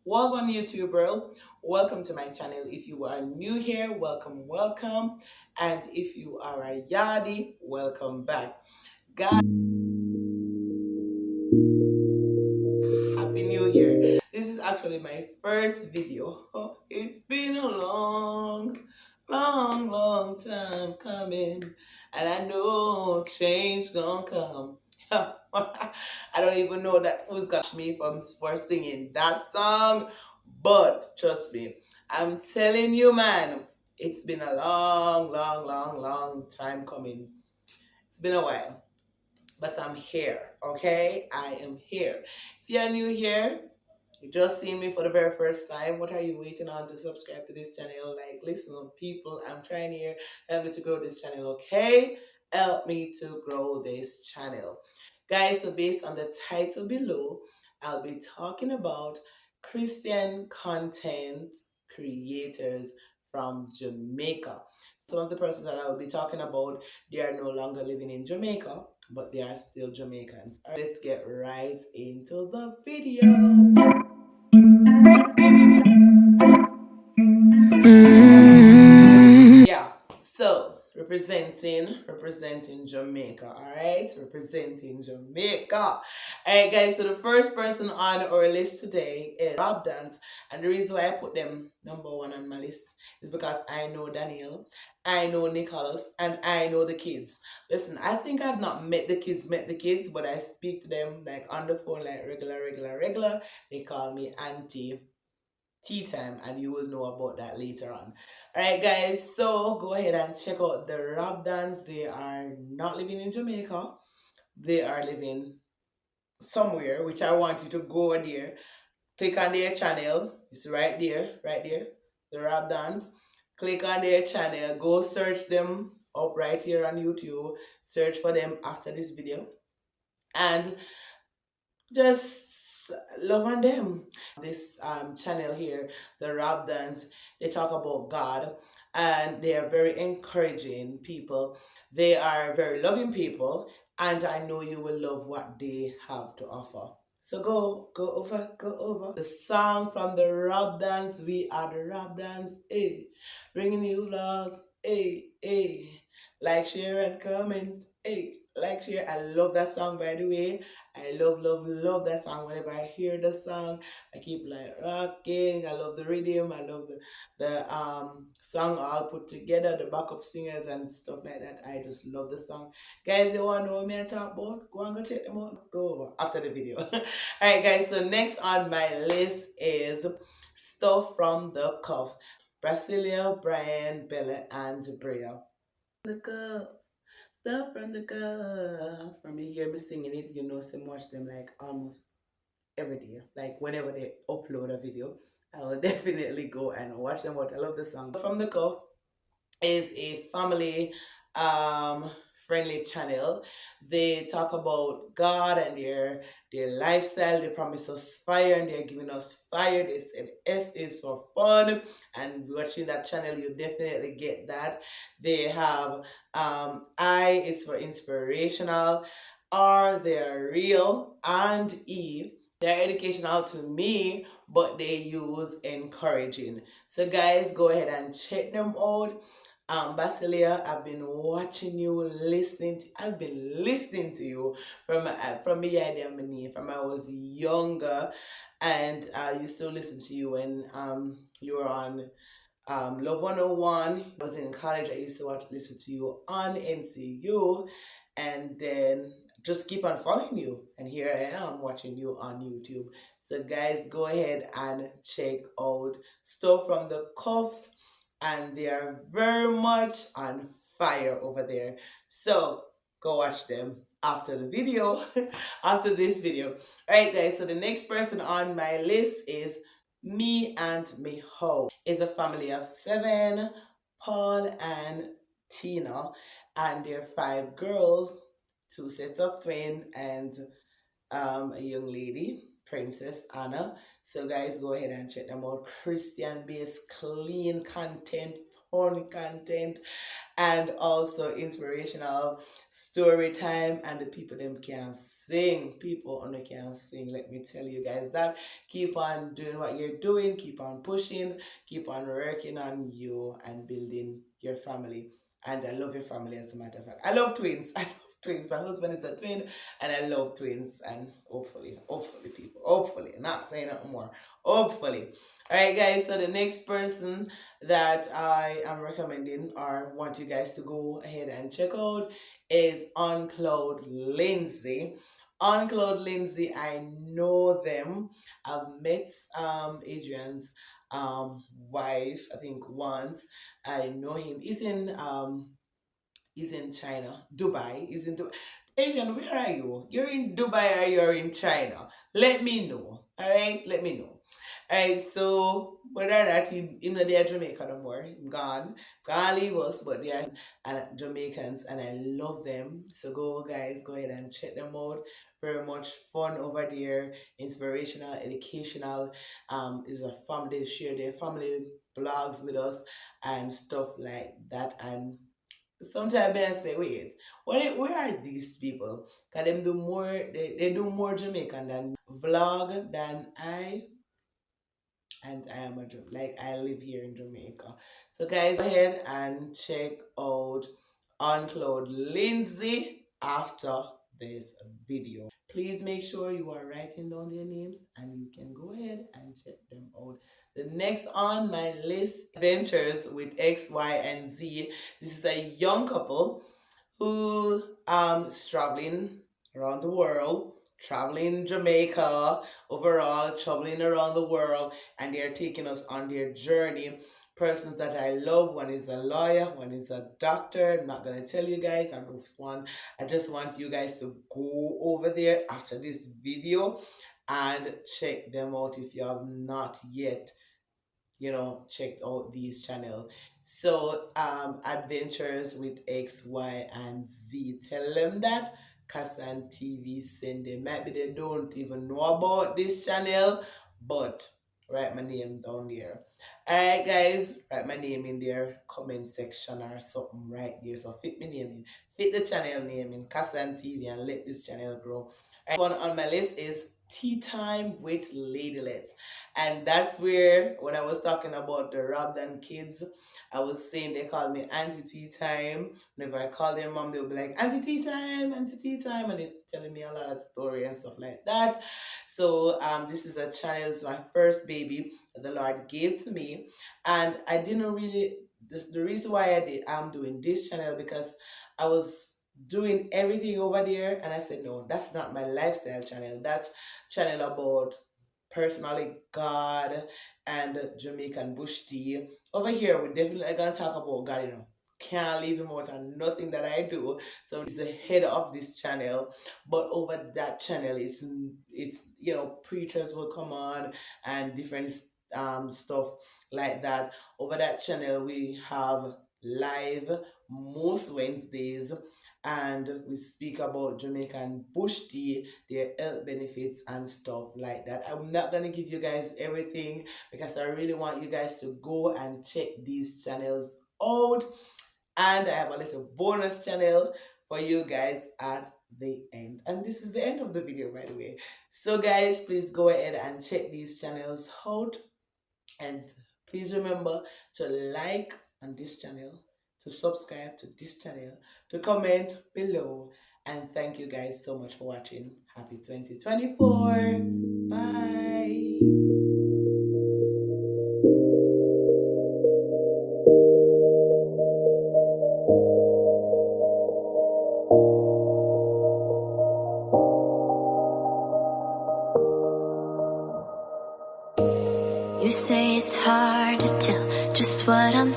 Welcome YouTube world. Welcome to my channel. If you are new here, welcome. And if you are a yardie, welcome back. Guys, Happy New Year. This is actually my first video. It's been a long time coming. And I know change gonna come. I don't even know that who's got me from for singing that song, but trust me, I'm telling you, man, it's been a long time coming. It's been a while, but I'm here. Okay, I am here. If you're new here, you just seen me for the very first time. What are you waiting on to subscribe to this channel? Like, listen, people, I'm trying here. Help me to grow this channel, okay? Help me to grow this channel. Guys, so based on the title below, I'll be talking about Christian content creators from Jamaica. Some of the persons that I will be talking about, they are no longer living in Jamaica, but they are still Jamaicans. All right, let's get right into the video. Yeah, so representing Jamaica, all right, representing Jamaica. All right, guys, so the first person on our list today is Rob Dance, and the reason why I put them number one on my list is because I know Daniel, I know Nicholas, and I know the kids. Listen, I think I've not met the kids, but I speak to them like on the phone, like regular. They call me Auntie tea time, and you will know about that later on. All right, guys, so go ahead and check out the Rob Dance. They are not living in Jamaica, they are living somewhere, which I want you to go there. Click on their channel, it's right there, the Rob Dance. Click on their channel, go search them up right here on YouTube. Search for them after this video, and just love on them. This channel here, the Rob Dance, they talk about God, and they are very encouraging people. They are very loving people, and I know you will love what they have to offer. So go over. The song from the Rob Dance, we are the Rob Dance, bringing you vlogs, like, share, and comment, like, share. I love that song, by the way. I love that song. Whenever I hear the song, I keep like rocking. I love the rhythm. I love the song all put together, the backup singers and stuff like that. I just love the song. Guys, you want to know what me I talk about? Go and go check them out. Go over after the video. Alright, guys, so next on my list is stuff from the cuff. Brasilia, Brian, Bella, and Bria. The cuffs. Stuff from the cuff. From you hear me singing it, you know, some watch them like almost every day. Like whenever they upload a video, I will definitely go and watch them. But I love the song. From the cuff is a family um friendly channel. They talk about God and their lifestyle. They promise us fire and they're giving us fire. They said S is for fun, and watching that channel you definitely get that. They have I is for inspirational, R they're real, and E they're educational to me, but they use encouraging. So guys, go ahead and check them out. Basilia, I've been watching you, I've been listening to you from me from I was younger, and I used to listen to you when you were on Love 101. I was in college. I used to listen to you on NCU, and then just keep on following you. And here I am watching you on YouTube. So guys, go ahead and check out stuff from the cuffs, and they are very much on fire over there. So go watch them after the video, after this video. All right, guys. So the next person on my list is Me and Me Ho. Is a family of seven, Paul and Tina, and their five girls, two sets of twins, and a young lady, Princess Anna. So guys, go ahead and check them out. Christian based, clean content, fun content and also inspirational story time, and the people them can sing. People only can sing, let me tell you guys that. Keep on doing what you're doing, keep on pushing, keep on working on you and building your family. And I love your family, as a matter of fact. I love twins. I love twins. My husband is a twin and I love twins. And hopefully people, hopefully, not saying nothing more, hopefully. All right, guys, so the next person that I am recommending or want you guys to go ahead and check out is OnCloud Lindsay. OnCloud Lindsay, I know them. I've met Adrian's wife, I think once. I know him. He's in China, Dubai. He's in Dubai. Asian, where are you? You're in Dubai or you're in China? Let me know. All right, let me know. All right, so whether or not he know they are Jamaican no more, gone, can't leave us, but they are Jamaicans, and I love them. So go, guys, go ahead and check them out. Very much fun over there, inspirational, educational. Is a family. They share their family blogs with us and stuff like that, and sometimes I say, wait, where are these people? Cause them do more, they do more Jamaican than vlog than I, and I am like I live here in Jamaica. So guys, go ahead and check out OnCloud Lindsay after this video. Please make sure you are writing down their names and you can go ahead and check them out. The next on my list, Adventures with X, Y, and Z. This is a young couple who is traveling around the world, traveling Jamaica, overall traveling around the world, and they're taking us on their journey. Persons that I love, one is a lawyer, one is a doctor. I'm not gonna tell you guys, I'm just one. I just want you guys to go over there after this video and check them out if you have not yet, checked out these channel. So Adventures with X, Y, and Z, tell them that AnnTV send them. Maybe they don't even know about this channel, but write my name down there. Alright, guys, write my name in their comment section or something right there. So fit my name in, fit the channel name in AnnTV, and let this channel grow. One on my list is Tea Time with Ladylets. And that's where, when I was talking about the Robden kids, I was saying they call me Auntie Tea Time. Whenever I call their mom, they'll be like, Auntie Tea Time, Auntie Tea Time. And they're telling me a lot of story and stuff like that. So this is a channel, it's my first baby that the Lord gave to me. And I didn't really, the reason why I'm doing this channel, because I was doing everything over there and I said, no, that's not my lifestyle channel. That's channel about personally God and Jamaican bush tea. Over here we're definitely gonna talk about God, can't leave him out on nothing that I do. So he's the head of this channel. But over that channel, it's preachers will come on and different stuff like that. Over that channel we have live most Wednesdays, and we speak about Jamaican bush tea, their health benefits and stuff like that. I'm not gonna give you guys everything because I really want you guys to go and check these channels out. And I have a little bonus channel for you guys at the end. And this is the end of the video, by the way. So guys, please go ahead and check these channels out. And please remember to like on this channel, to subscribe to this channel, to comment below. And thank you guys so much for watching. Happy 2024. Bye. You say it's hard to tell just what I'm